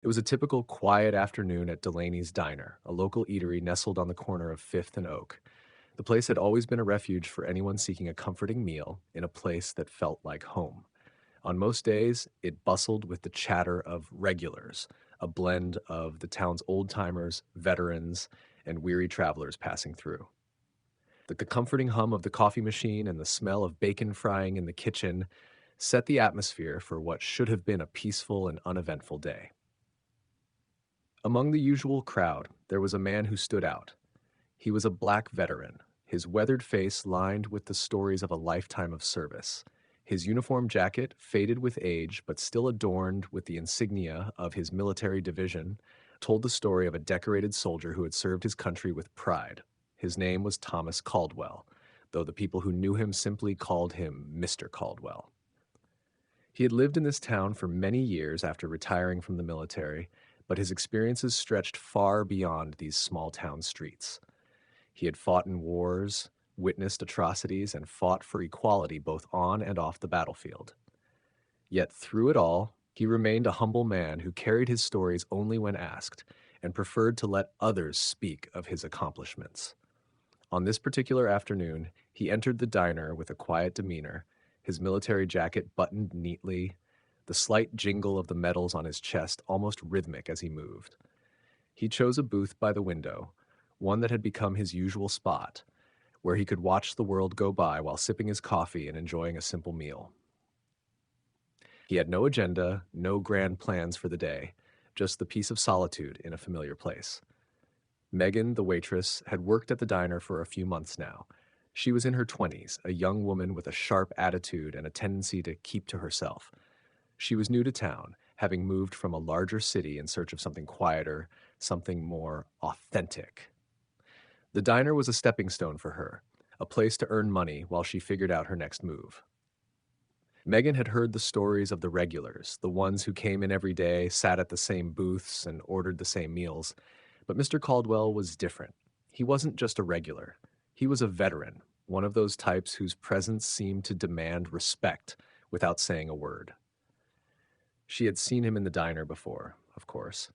It was a typical quiet afternoon at Delaney's Diner, a local eatery nestled on the corner of Fifth and Oak. The place had always been a refuge for anyone seeking a comforting meal in a place that felt like home. On most days, it bustled with the chatter of regulars, a blend of the town's old timers, veterans, and weary travelers passing through. The comforting hum of the coffee machine and the smell of bacon frying in the kitchen set the atmosphere for what should have been a peaceful and uneventful day. Among the usual crowd, there was a man who stood out. He was a black veteran, his weathered face lined with the stories of a lifetime of service. His uniform jacket, faded with age but still adorned with the insignia of his military division, told the story of a decorated soldier who had served his country with pride. His name was Thomas Caldwell, though the people who knew him simply called him Mr. Caldwell. He had lived in this town for many years after retiring from the military, but his experiences stretched far beyond these small town streets. He had fought in wars, witnessed atrocities, and fought for equality both on and off the battlefield. Yet through it all, he remained a humble man who carried his stories only when asked and preferred to let others speak of his accomplishments. On this particular afternoon, he entered the diner with a quiet demeanor, his military jacket buttoned neatly, the slight jingle of the medals on his chest almost rhythmic as he moved. He chose a booth by the window, one that had become his usual spot, where he could watch the world go by while sipping his coffee and enjoying a simple meal. He had no agenda, no grand plans for the day, just the peace of solitude in a familiar place. Megan, the waitress, had worked at the diner for a few months now. She was in her 20s, a young woman with a sharp attitude and a tendency to keep to herself. She was new to town, having moved from a larger city in search of something quieter, something more authentic. The diner was a stepping stone for her, a place to earn money while she figured out her next move. Megan had heard the stories of the regulars, the ones who came in every day, sat at the same booths, and ordered the same meals. But Mr. Caldwell was different. He wasn't just a regular. He was a veteran, one of those types whose presence seemed to demand respect without saying a word. She had seen him in the diner before, of course,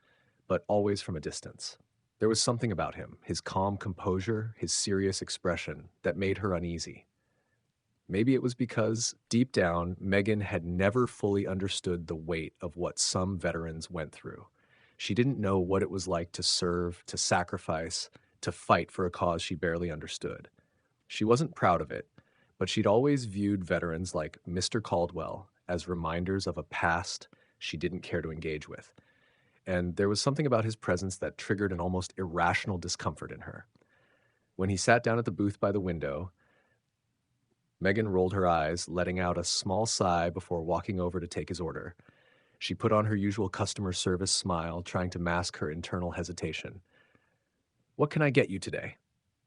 but always from a distance. There was something about him, his calm composure, his serious expression, that made her uneasy. Maybe it was because, deep down, Megan had never fully understood the weight of what some veterans went through. She didn't know what it was like to serve, to sacrifice, to fight for a cause she barely understood. She wasn't proud of it, but she'd always viewed veterans like Mr. Caldwell as reminders of a past she didn't care to engage with. And there was something about his presence that triggered an almost irrational discomfort in her. When he sat down at the booth by the window, Megan rolled her eyes, letting out a small sigh before walking over to take his order. She put on her usual customer service smile, trying to mask her internal hesitation. "What can I get you today?"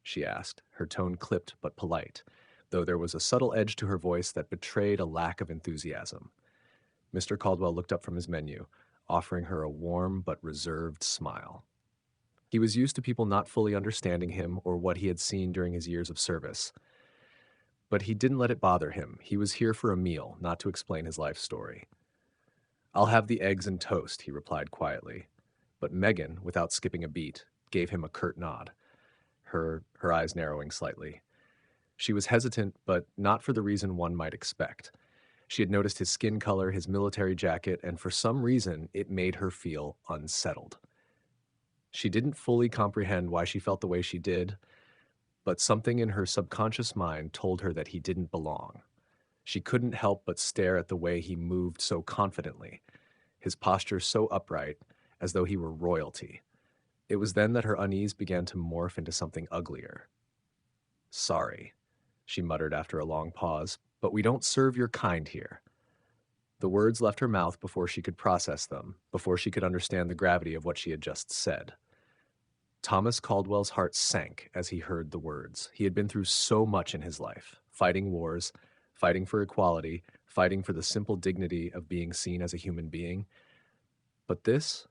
she asked, her tone clipped but polite, though there was a subtle edge to her voice that betrayed a lack of enthusiasm. Mr. Caldwell looked up from his menu, offering her a warm but reserved smile. He was used to people not fully understanding him or what he had seen during his years of service. But he didn't let it bother him. He was here for a meal, not to explain his life story. "I'll have the eggs and toast," he replied quietly. But Megan, without skipping a beat, gave him a curt nod, her eyes narrowing slightly. She was hesitant, but not for the reason one might expect. She had noticed his skin color, his military jacket, and for some reason it made her feel unsettled. She didn't fully comprehend why she felt the way she did, but something in her subconscious mind told her that he didn't belong. She couldn't help but stare at the way he moved so confidently, his posture so upright, as though he were royalty. It was then that her unease began to morph into something uglier. "Sorry," she muttered after a long pause, "but we don't serve your kind here." The words left her mouth before she could process them, before she could understand the gravity of what she had just said. Thomas Caldwell's heart sank as he heard the words. He had been through so much in his life, fighting wars, fighting for equality, fighting for the simple dignity of being seen as a human being. But this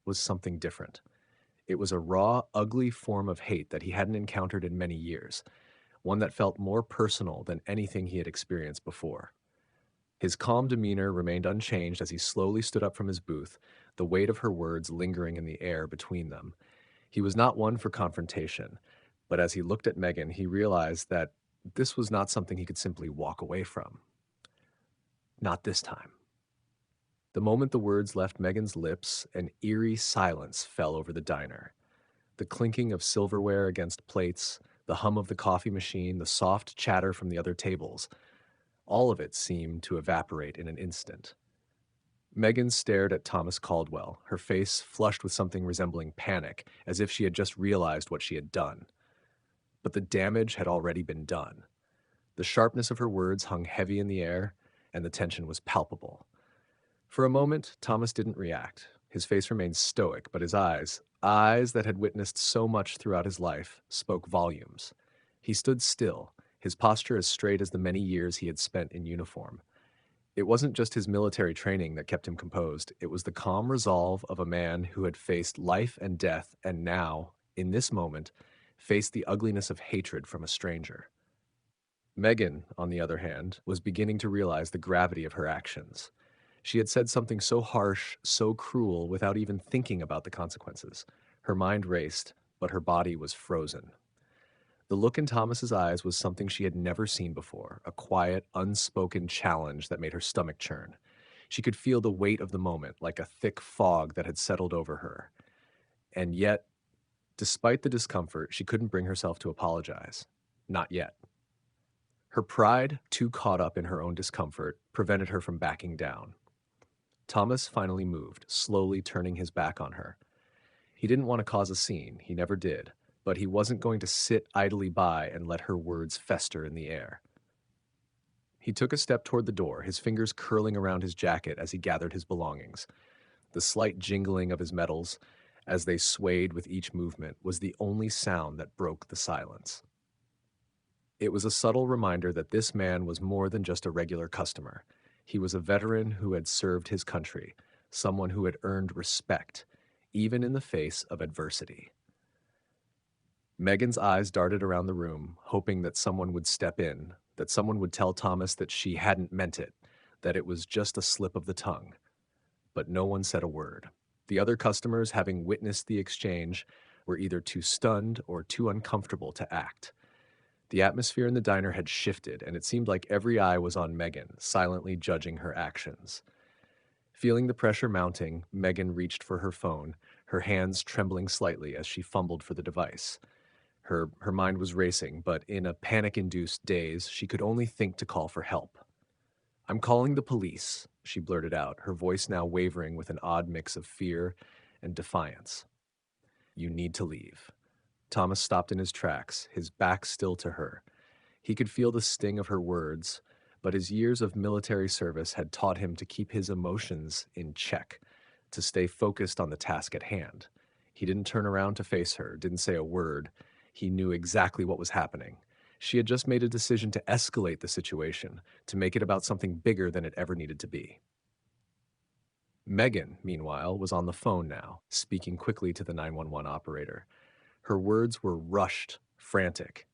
was something different. It was a raw, ugly form of hate that he hadn't encountered in many years, one that felt more personal than anything he had experienced before. His calm demeanor remained unchanged as he slowly stood up from his booth, the weight of her words lingering in the air between them. He was not one for confrontation, but as he looked at Megan, he realized that this was not something he could simply walk away from. Not this time. The moment the words left Megan's lips, an eerie silence fell over the diner. The clinking of silverware against plates, the hum of the coffee machine, the soft chatter from the other tables, all of it seemed to evaporate in an instant. Megan stared at Thomas Caldwell, her face flushed with something resembling panic, as if she had just realized what she had done. But the damage had already been done. The sharpness of her words hung heavy in the air, and the tension was palpable. For a moment, Thomas didn't react. His face remained stoic, but his eyes that had witnessed so much throughout his life, spoke volumes. He stood still, his posture as straight as the many years he had spent in uniform. It wasn't just his military training that kept him composed, it was the calm resolve of a man who had faced life and death and now, in this moment, faced the ugliness of hatred from a stranger. Megan, on the other hand, was beginning to realize the gravity of her actions. She had said something so harsh, so cruel, without even thinking about the consequences. Her mind raced, but her body was frozen. The look in Thomas's eyes was something she had never seen before, a quiet, unspoken challenge that made her stomach churn. She could feel the weight of the moment, like a thick fog that had settled over her. And yet, despite the discomfort, she couldn't bring herself to apologize. Not yet. Her pride, too caught up in her own discomfort, prevented her from backing down. Thomas finally moved, slowly turning his back on her. He didn't want to cause a scene, he never did, but he wasn't going to sit idly by and let her words fester in the air. He took a step toward the door, his fingers curling around his jacket as he gathered his belongings. The slight jingling of his metals, as they swayed with each movement, was the only sound that broke the silence. It was a subtle reminder that this man was more than just a regular customer. He was a veteran who had served his country, someone who had earned respect, even in the face of adversity. Megan's eyes darted around the room, hoping that someone would step in, that someone would tell Thomas that she hadn't meant it, that it was just a slip of the tongue. But no one said a word. The other customers, having witnessed the exchange, were either too stunned or too uncomfortable to act. The atmosphere in the diner had shifted, and it seemed like every eye was on Megan, silently judging her actions. Feeling the pressure mounting, Megan reached for her phone, her hands trembling slightly as she fumbled for the device. Her mind was racing, but in a panic-induced daze, she could only think to call for help. "I'm calling the police," she blurted out, her voice now wavering with an odd mix of fear and defiance. "You need to leave." Thomas stopped in his tracks, his back still to her. He could feel the sting of her words, but his years of military service had taught him to keep his emotions in check, to stay focused on the task at hand. He didn't turn around to face her, didn't say a word. He knew exactly what was happening. She had just made a decision to escalate the situation, to make it about something bigger than it ever needed to be. Megan, meanwhile, was on the phone now, speaking quickly to the 911 operator. Her words were rushed, frantic.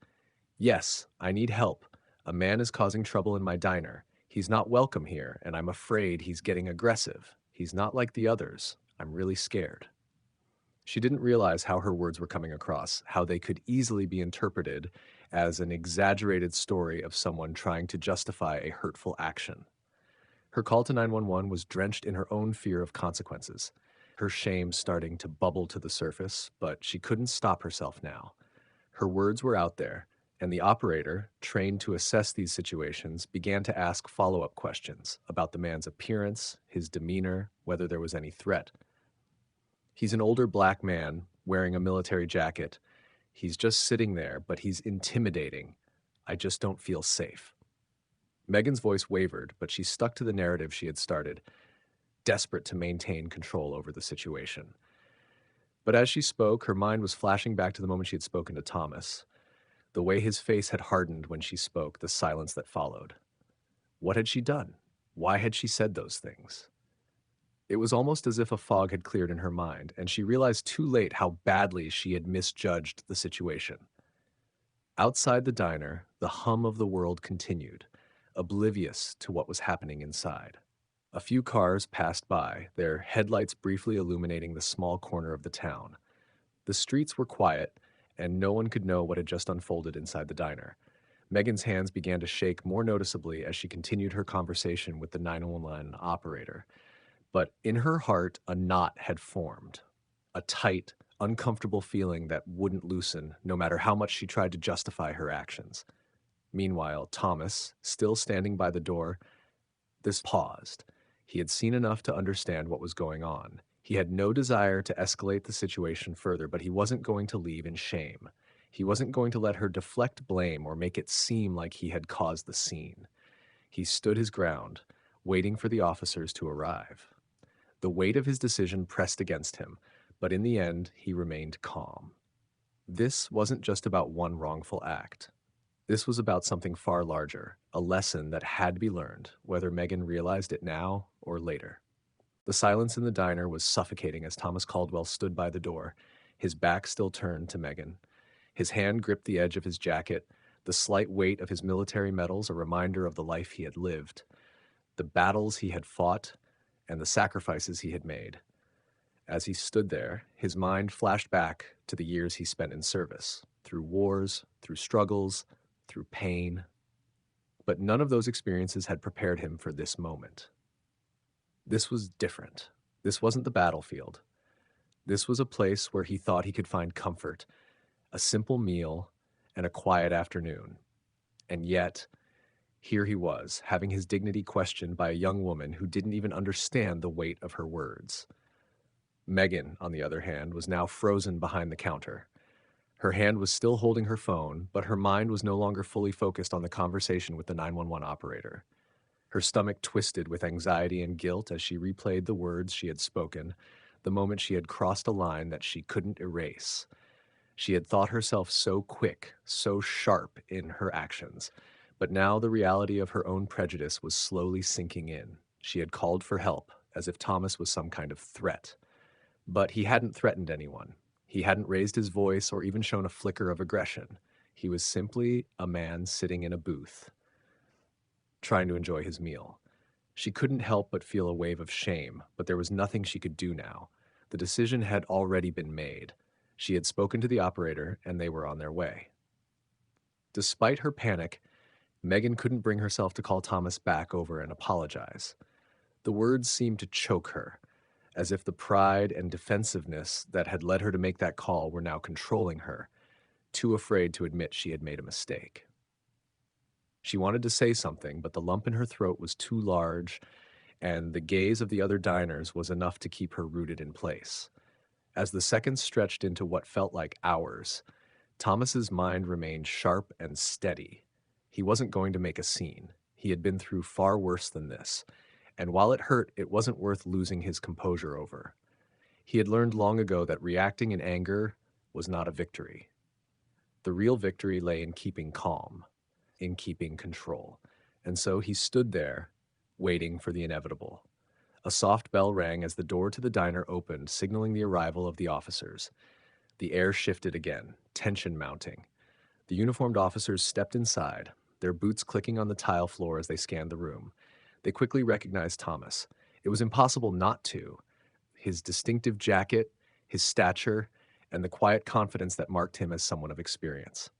"Yes, I need help. A man is causing trouble in my diner. He's not welcome here, and I'm afraid he's getting aggressive. He's not like the others. I'm really scared." She didn't realize how her words were coming across, how they could easily be interpreted as an exaggerated story of someone trying to justify a hurtful action. Her call to 911 was drenched in her own fear of consequences, her shame starting to bubble to the surface, but she couldn't stop herself now. Her words were out there, and the operator, trained to assess these situations, began to ask follow-up questions about the man's appearance, his demeanor, whether there was any threat. "He's an older black man, wearing a military jacket. He's just sitting there, but he's intimidating. I just don't feel safe." Megan's voice wavered, but she stuck to the narrative she had started, desperate to maintain control over the situation. But as she spoke, her mind was flashing back to the moment she had spoken to Thomas, the way his face had hardened when she spoke, the silence that followed. What had she done? Why had she said those things? It was almost as if a fog had cleared in her mind, and she realized too late how badly she had misjudged the situation. Outside the diner, the hum of the world continued, oblivious to what was happening inside. A few cars passed by, their headlights briefly illuminating the small corner of the town. The streets were quiet, and no one could know what had just unfolded inside the diner. Megan's hands began to shake more noticeably as she continued her conversation with the 911 operator. But in her heart, a knot had formed, a tight, uncomfortable feeling that wouldn't loosen no matter how much she tried to justify her actions. Meanwhile, Thomas, still standing by the door, this paused. He had seen enough to understand what was going on. He had no desire to escalate the situation further, but he wasn't going to leave in shame. He wasn't going to let her deflect blame or make it seem like he had caused the scene. He stood his ground, waiting for the officers to arrive. The weight of his decision pressed against him, but in the end, he remained calm. This wasn't just about one wrongful act. This was about something far larger, a lesson that had to be learned, whether Megan realized it now or later. The silence in the diner was suffocating as Thomas Caldwell stood by the door, his back still turned to Megan. His hand gripped the edge of his jacket, the slight weight of his military medals a reminder of the life he had lived, the battles he had fought, and the sacrifices he had made. As he stood there, his mind flashed back to the years he spent in service, through wars, through struggles, through pain. But none of those experiences had prepared him for this moment. This was different. This wasn't the battlefield. This was a place where he thought he could find comfort, a simple meal, and a quiet afternoon. And yet, here he was, having his dignity questioned by a young woman who didn't even understand the weight of her words. Megan, on the other hand, was now frozen behind the counter. Her hand was still holding her phone, but her mind was no longer fully focused on the conversation with the 911 operator. Her stomach twisted with anxiety and guilt as she replayed the words she had spoken, the moment she had crossed a line that she couldn't erase. She had thought herself so quick, so sharp in her actions, but now the reality of her own prejudice was slowly sinking in. She had called for help, as if Thomas was some kind of threat. But he hadn't threatened anyone. He hadn't raised his voice or even shown a flicker of aggression. He was simply a man sitting in a booth, trying to enjoy his meal. She couldn't help but feel a wave of shame, but there was nothing she could do now. The decision had already been made. She had spoken to the operator, and they were on their way. Despite her panic, Megan couldn't bring herself to call Thomas back over and apologize. The words seemed to choke her, as if the pride and defensiveness that had led her to make that call were now controlling her, too afraid to admit she had made a mistake. She wanted to say something, but the lump in her throat was too large, and the gaze of the other diners was enough to keep her rooted in place. As the seconds stretched into what felt like hours, Thomas's mind remained sharp and steady. He wasn't going to make a scene. He had been through far worse than this, and while it hurt, it wasn't worth losing his composure over. He had learned long ago that reacting in anger was not a victory. The real victory lay in keeping calm, in keeping control. And so he stood there, waiting for the inevitable. A soft bell rang as the door to the diner opened, signaling the arrival of the officers. The air shifted again, tension mounting. The uniformed officers stepped inside, their boots clicking on the tile floor as they scanned the room. They quickly recognized Thomas. It was impossible not to. His distinctive jacket, his stature, and the quiet confidence that marked him as someone of experience.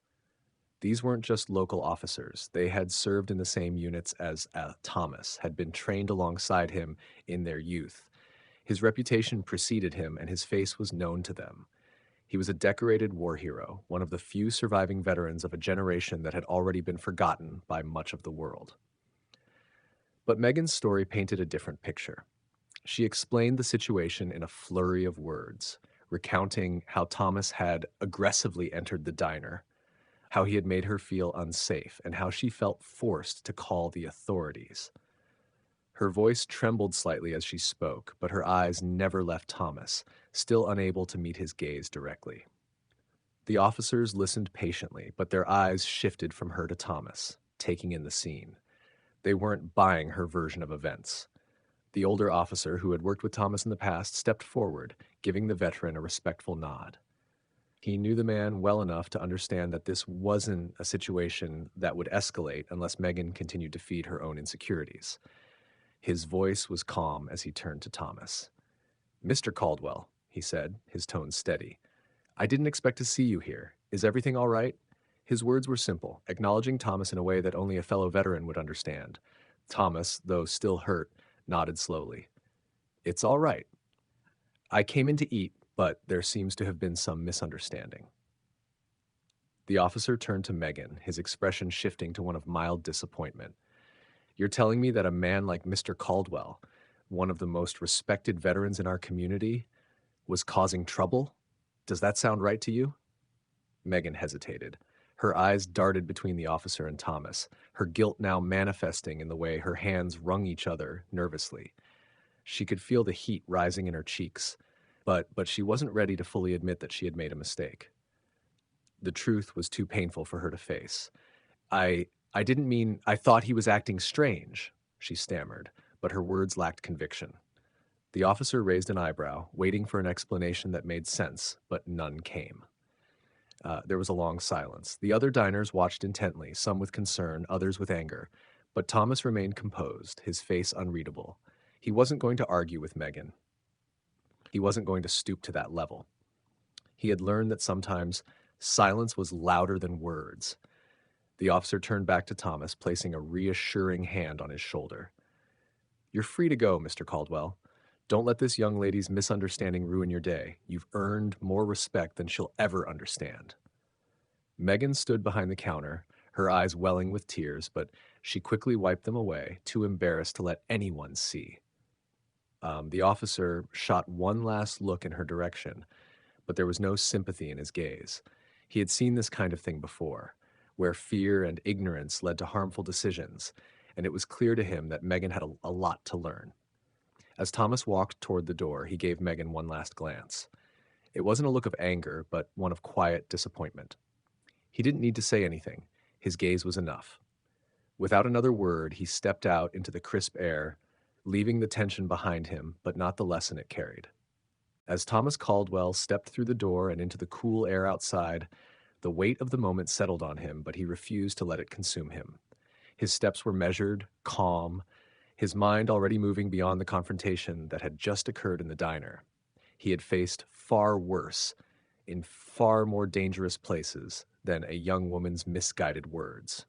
These weren't just local officers. They had served in the same units as Thomas, had been trained alongside him in their youth. His reputation preceded him, and his face was known to them. He was a decorated war hero, one of the few surviving veterans of a generation that had already been forgotten by much of the world. But Megan's story painted a different picture. She explained the situation in a flurry of words, recounting how Thomas had aggressively entered the diner, how he had made her feel unsafe, and how she felt forced to call the authorities. Her voice trembled slightly as she spoke, but her eyes never left Thomas, still unable to meet his gaze directly. The officers listened patiently, but their eyes shifted from her to Thomas, taking in the scene. They weren't buying her version of events. The older officer, who had worked with Thomas in the past, stepped forward, giving the veteran a respectful nod. He knew the man well enough to understand that this wasn't a situation that would escalate unless Megan continued to feed her own insecurities. His voice was calm as he turned to Thomas. "Mr. Caldwell," he said, his tone steady, "I didn't expect to see you here. Is everything all right?" His words were simple, acknowledging Thomas in a way that only a fellow veteran would understand. Thomas, though still hurt, nodded slowly. "It's all right. I came in to eat, but there seems to have been some misunderstanding." The officer turned to Megan, his expression shifting to one of mild disappointment. "You're telling me that a man like Mr. Caldwell, one of the most respected veterans in our community, was causing trouble? Does that sound right to you?" Megan hesitated. Her eyes darted between the officer and Thomas, her guilt now manifesting in the way her hands wrung each other nervously. She could feel the heat rising in her cheeks, but she wasn't ready to fully admit that she had made a mistake. The truth was too painful for her to face. I didn't mean I thought he was acting strange," she stammered, but her words lacked conviction. The officer raised an eyebrow, waiting for an explanation that made sense, but none came. There was a long silence. The other diners watched intently, some with concern, others with anger, but Thomas remained composed, his face unreadable. He wasn't going to argue with Megan. He wasn't going to stoop to that level. He had learned that sometimes silence was louder than words. The officer turned back to Thomas, placing a reassuring hand on his shoulder. "You're free to go, Mr. Caldwell. Don't let this young lady's misunderstanding ruin your day. You've earned more respect than she'll ever understand." Megan stood behind the counter, her eyes welling with tears, but she quickly wiped them away, too embarrassed to let anyone see. The officer shot one last look in her direction, but there was no sympathy in his gaze. He had seen this kind of thing before, where fear and ignorance led to harmful decisions, and it was clear to him that Megan had a lot to learn. As Thomas walked toward the door, he gave Megan one last glance. It wasn't a look of anger, but one of quiet disappointment. He didn't need to say anything. His gaze was enough. Without another word, he stepped out into the crisp air, leaving the tension behind him, but not the lesson it carried. As Thomas Caldwell stepped through the door and into the cool air outside, the weight of the moment settled on him, but he refused to let it consume him. His steps were measured, calm, his mind already moving beyond the confrontation that had just occurred in the diner. He had faced far worse, in far more dangerous places than a young woman's misguided words.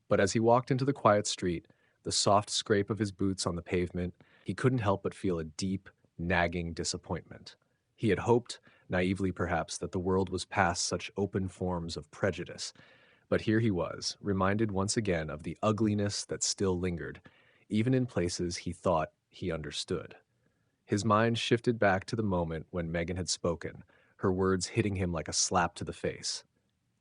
But as he walked into the quiet street, the soft scrape of his boots on the pavement, he couldn't help but feel a deep, nagging disappointment. He had hoped, naively perhaps, that the world was past such open forms of prejudice, but here he was, reminded once again of the ugliness that still lingered, even in places he thought he understood. His mind shifted back to the moment when Megan had spoken, her words hitting him like a slap to the face.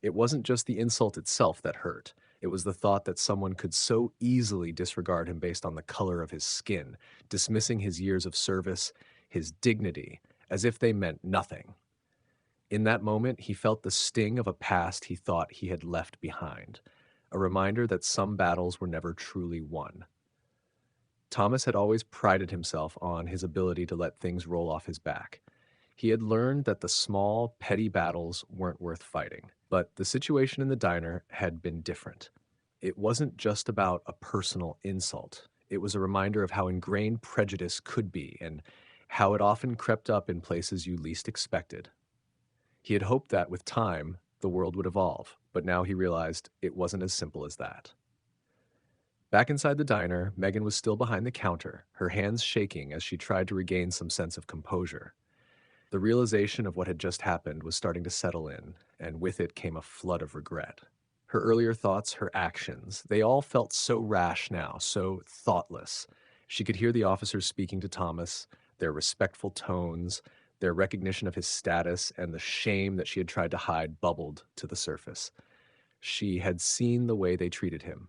It wasn't just the insult itself that hurt. It was the thought that someone could so easily disregard him based on the color of his skin, dismissing his years of service, his dignity, as if they meant nothing. In that moment, he felt the sting of a past he thought he had left behind, a reminder that some battles were never truly won. Thomas had always prided himself on his ability to let things roll off his back. He had learned that the small, petty battles weren't worth fighting, but the situation in the diner had been different. It wasn't just about a personal insult. It was a reminder of how ingrained prejudice could be and how it often crept up in places you least expected. He had hoped that with time, the world would evolve, but now he realized it wasn't as simple as that. Back inside the diner, Megan was still behind the counter, her hands shaking as she tried to regain some sense of composure. The realization of what had just happened was starting to settle in, and with it came a flood of regret. Her earlier thoughts, her actions, they all felt so rash now, so thoughtless. She could hear the officers speaking to Thomas, their respectful tones, their recognition of his status, and the shame that she had tried to hide bubbled to the surface. She had seen the way they treated him.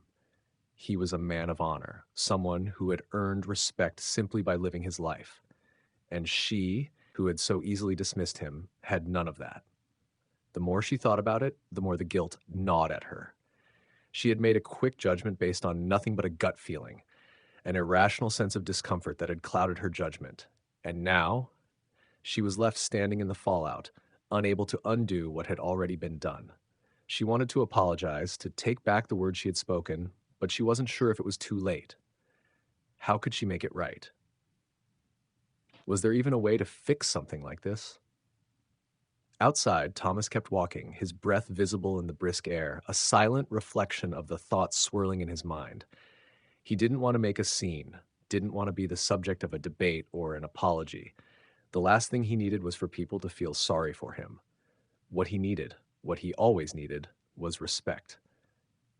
He was a man of honor, someone who had earned respect simply by living his life. And she, who had so easily dismissed him, had none of that. The more she thought about it, the more the guilt gnawed at her. She had made a quick judgment based on nothing but a gut feeling, an irrational sense of discomfort that had clouded her judgment. And now, she was left standing in the fallout, unable to undo what had already been done. She wanted to apologize, to take back the words she had spoken, but she wasn't sure if it was too late. How could she make it right? Was there even a way to fix something like this? Outside, Thomas kept walking, his breath visible in the brisk air, a silent reflection of the thoughts swirling in his mind. He didn't want to make a scene, didn't want to be the subject of a debate or an apology. The last thing he needed was for people to feel sorry for him. What he needed, what he always needed, was respect.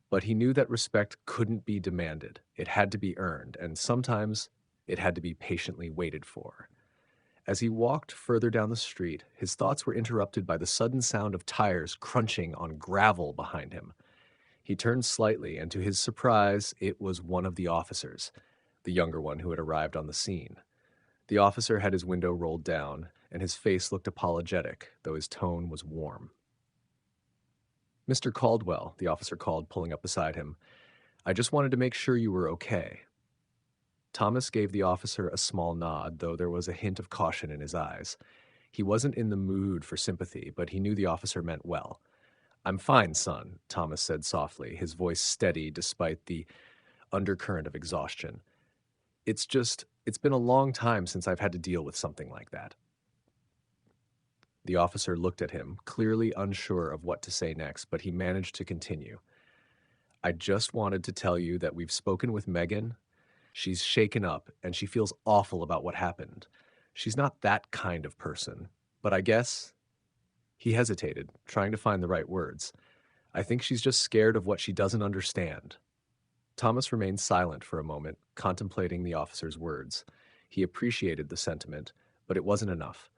But he knew that respect couldn't be demanded. It had to be earned, and sometimes it had to be patiently waited for. As he walked further down the street, his thoughts were interrupted by the sudden sound of tires crunching on gravel behind him. He turned slightly, and to his surprise, it was one of the officers, the younger one who had arrived on the scene. The officer had his window rolled down, and his face looked apologetic, though his tone was warm. "Mr. Caldwell," the officer called, pulling up beside him, "I just wanted to make sure you were okay." Thomas gave the officer a small nod, though there was a hint of caution in his eyes. He wasn't in the mood for sympathy, but he knew the officer meant well. "I'm fine, son," Thomas said softly, his voice steady despite the undercurrent of exhaustion. It's been a long time since I've had to deal with something like that." The officer looked at him, clearly unsure of what to say next, but he managed to continue. "I just wanted to tell you that we've spoken with Megan. She's shaken up, and she feels awful about what happened. She's not that kind of person, but I guess—" He hesitated, trying to find the right words. "I think she's just scared of what she doesn't understand." Thomas remained silent for a moment, contemplating the officer's words. He appreciated the sentiment, but it wasn't enough.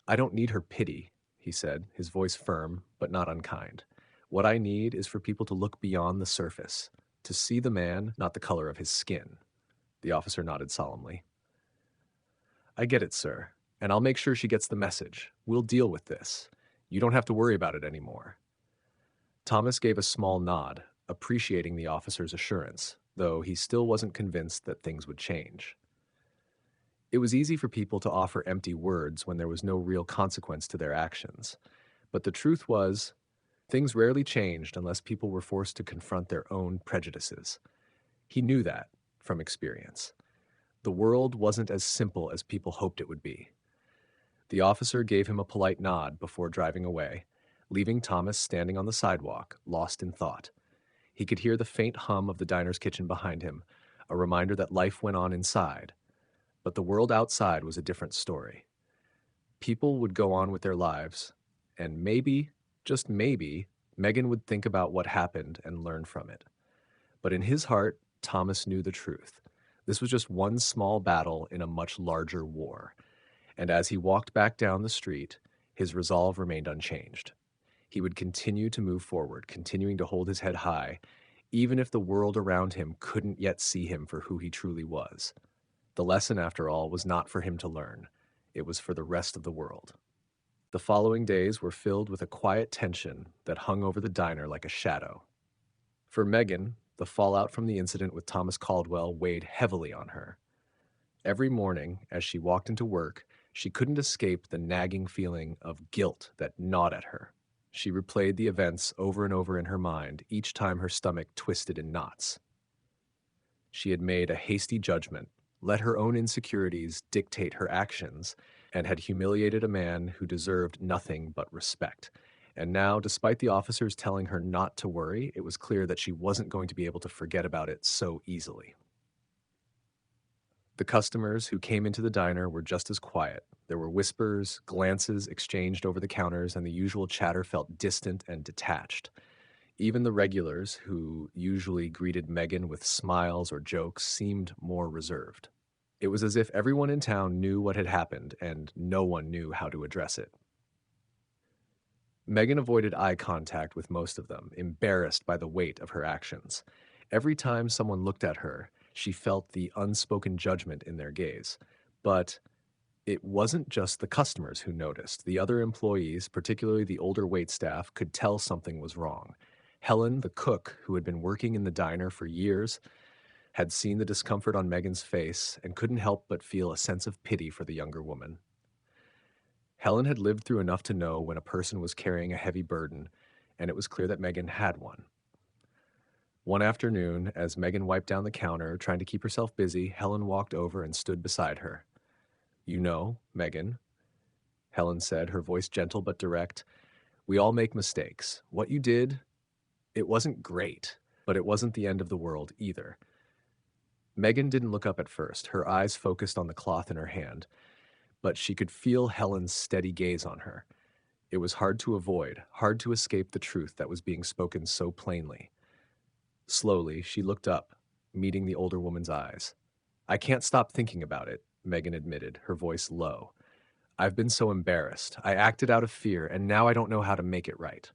"I don't need her pity," he said, his voice firm, but not unkind. "What I need is for people to look beyond the surface, to see the man, not the color of his skin." The officer nodded solemnly. "I get it, sir, and I'll make sure she gets the message. We'll deal with this. You don't have to worry about it anymore." Thomas gave a small nod, appreciating the officer's assurance, though he still wasn't convinced that things would change. It was easy for people to offer empty words when there was no real consequence to their actions. But the truth was, things rarely changed unless people were forced to confront their own prejudices. He knew that from experience. The world wasn't as simple as people hoped it would be. The officer gave him a polite nod before driving away, leaving Thomas standing on the sidewalk, lost in thought. He could hear the faint hum of the diner's kitchen behind him, a reminder that life went on inside. But the world outside was a different story. People would go on with their lives, and maybe, just maybe, Megan would think about what happened and learn from it. But in his heart, Thomas knew the truth. This was just one small battle in a much larger war. And as he walked back down the street, his resolve remained unchanged. He would continue to move forward, continuing to hold his head high, even if the world around him couldn't yet see him for who he truly was. The lesson, after all, was not for him to learn. It was for the rest of the world. The following days were filled with a quiet tension that hung over the diner like a shadow. For Megan, the fallout from the incident with Thomas Caldwell weighed heavily on her. Every morning, as she walked into work, she couldn't escape the nagging feeling of guilt that gnawed at her. She replayed the events over and over in her mind, each time her stomach twisted in knots. She had made a hasty judgment, let her own insecurities dictate her actions, and had humiliated a man who deserved nothing but respect. And now, despite the officers telling her not to worry, it was clear that she wasn't going to be able to forget about it so easily. The customers who came into the diner were just as quiet. There were whispers, glances exchanged over the counters, and the usual chatter felt distant and detached. Even the regulars, who usually greeted Megan with smiles or jokes, seemed more reserved. It was as if everyone in town knew what had happened, and no one knew how to address it. Megan avoided eye contact with most of them, embarrassed by the weight of her actions. Every time someone looked at her, she felt the unspoken judgment in their gaze. But it wasn't just the customers who noticed. The other employees, particularly the older waitstaff, could tell something was wrong. Helen, the cook, who had been working in the diner for years, had seen the discomfort on Megan's face and couldn't help but feel a sense of pity for the younger woman. Helen had lived through enough to know when a person was carrying a heavy burden, and it was clear that Megan had one. One afternoon, as Megan wiped down the counter, trying to keep herself busy, Helen walked over and stood beside her. You know, Megan, Helen said, her voice gentle but direct, we all make mistakes. What you did, it wasn't great, but it wasn't the end of the world either. Megan didn't look up at first, her eyes focused on the cloth in her hand, but she could feel Helen's steady gaze on her. It was hard to avoid, hard to escape the truth that was being spoken so plainly. Slowly, she looked up, meeting the older woman's eyes. I can't stop thinking about it, Megan admitted, her voice low. I've been so embarrassed. I acted out of fear, and now I don't know how to make it right.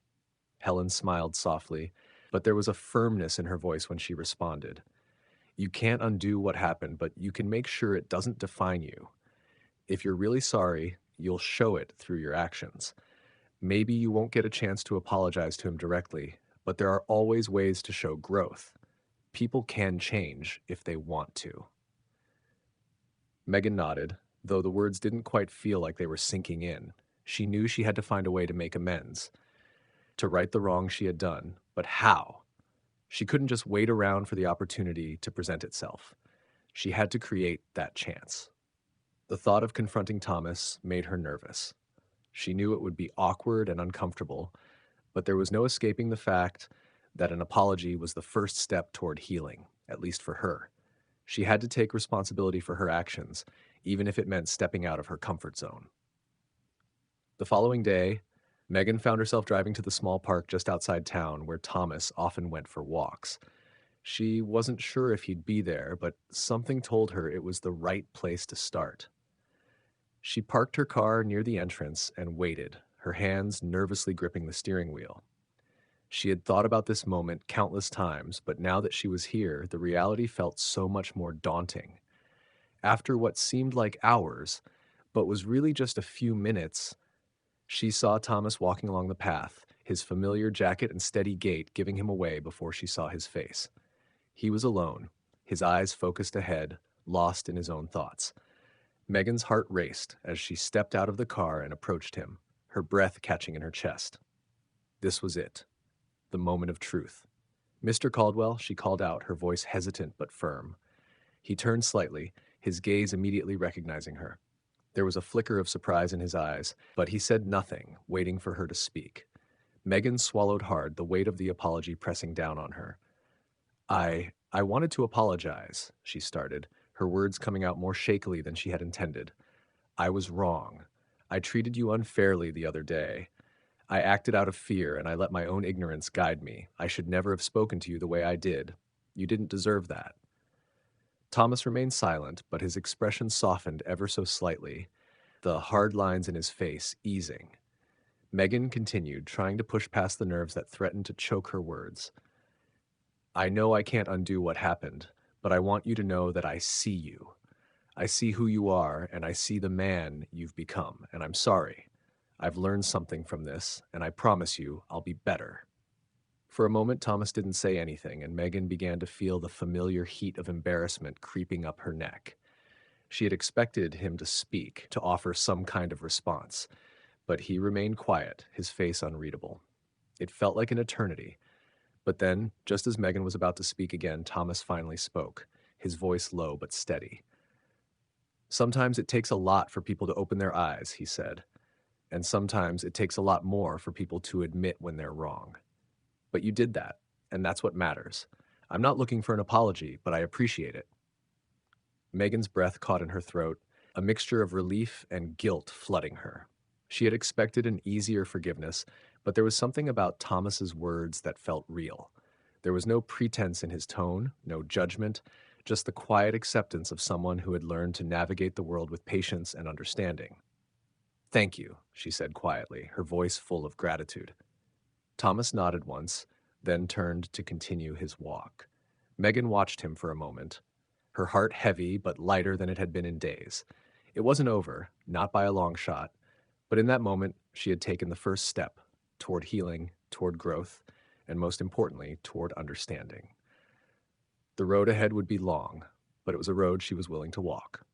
Helen smiled softly, but there was a firmness in her voice when she responded. You can't undo what happened, but you can make sure it doesn't define you. If you're really sorry, you'll show it through your actions. Maybe you won't get a chance to apologize to him directly, but there are always ways to show growth. People can change if they want to. Megan nodded, though the words didn't quite feel like they were sinking in. She knew she had to find a way to make amends, to right the wrong she had done, but how? She couldn't just wait around for the opportunity to present itself. She had to create that chance. The thought of confronting Thomas made her nervous. She knew it would be awkward and uncomfortable, but there was no escaping the fact that an apology was the first step toward healing, at least for her. She had to take responsibility for her actions, even if it meant stepping out of her comfort zone. The following day, Megan found herself driving to the small park just outside town where Thomas often went for walks. She wasn't sure if he'd be there, but something told her it was the right place to start. She parked her car near the entrance and waited, her hands nervously gripping the steering wheel. She had thought about this moment countless times, but now that she was here, the reality felt so much more daunting. After what seemed like hours, but was really just a few minutes, she saw Thomas walking along the path, his familiar jacket and steady gait giving him away before she saw his face. He was alone, his eyes focused ahead, lost in his own thoughts. Megan's heart raced as she stepped out of the car and approached him, her breath catching in her chest. This was it, the moment of truth. Mr. Caldwell, she called out, her voice hesitant but firm. He turned slightly, his gaze immediately recognizing her. There was a flicker of surprise in his eyes, but he said nothing, waiting for her to speak. Megan swallowed hard, the weight of the apology pressing down on her. I wanted to apologize, she started, her words coming out more shakily than she had intended. I was wrong. I treated you unfairly the other day. I acted out of fear, and I let my own ignorance guide me. I should never have spoken to you the way I did. You didn't deserve that. Thomas remained silent, but his expression softened ever so slightly, the hard lines in his face easing. Megan continued, trying to push past the nerves that threatened to choke her words. I know I can't undo what happened, but I want you to know that I see you. I see who you are, and I see the man you've become, and I'm sorry. I've learned something from this, and I promise you I'll be better. For a moment, Thomas didn't say anything, and Megan began to feel the familiar heat of embarrassment creeping up her neck. She had expected him to speak, to offer some kind of response, but he remained quiet, his face unreadable. It felt like an eternity. But then, just as Megan was about to speak again, Thomas finally spoke, his voice low but steady. Sometimes it takes a lot for people to open their eyes, he said, and sometimes it takes a lot more for people to admit when they're wrong. But you did that, and that's what matters. I'm not looking for an apology, but I appreciate it. Megan's breath caught in her throat, a mixture of relief and guilt flooding her. She had expected an easier forgiveness, but there was something about Thomas's words that felt real. There was no pretense in his tone, no judgment, just the quiet acceptance of someone who had learned to navigate the world with patience and understanding. Thank you, she said quietly, her voice full of gratitude. Thomas nodded once, then turned to continue his walk. Megan watched him for a moment, her heart heavy but lighter than it had been in days. It wasn't over, not by a long shot, but in that moment she had taken the first step toward healing, toward growth, and most importantly, toward understanding. The road ahead would be long, but it was a road she was willing to walk.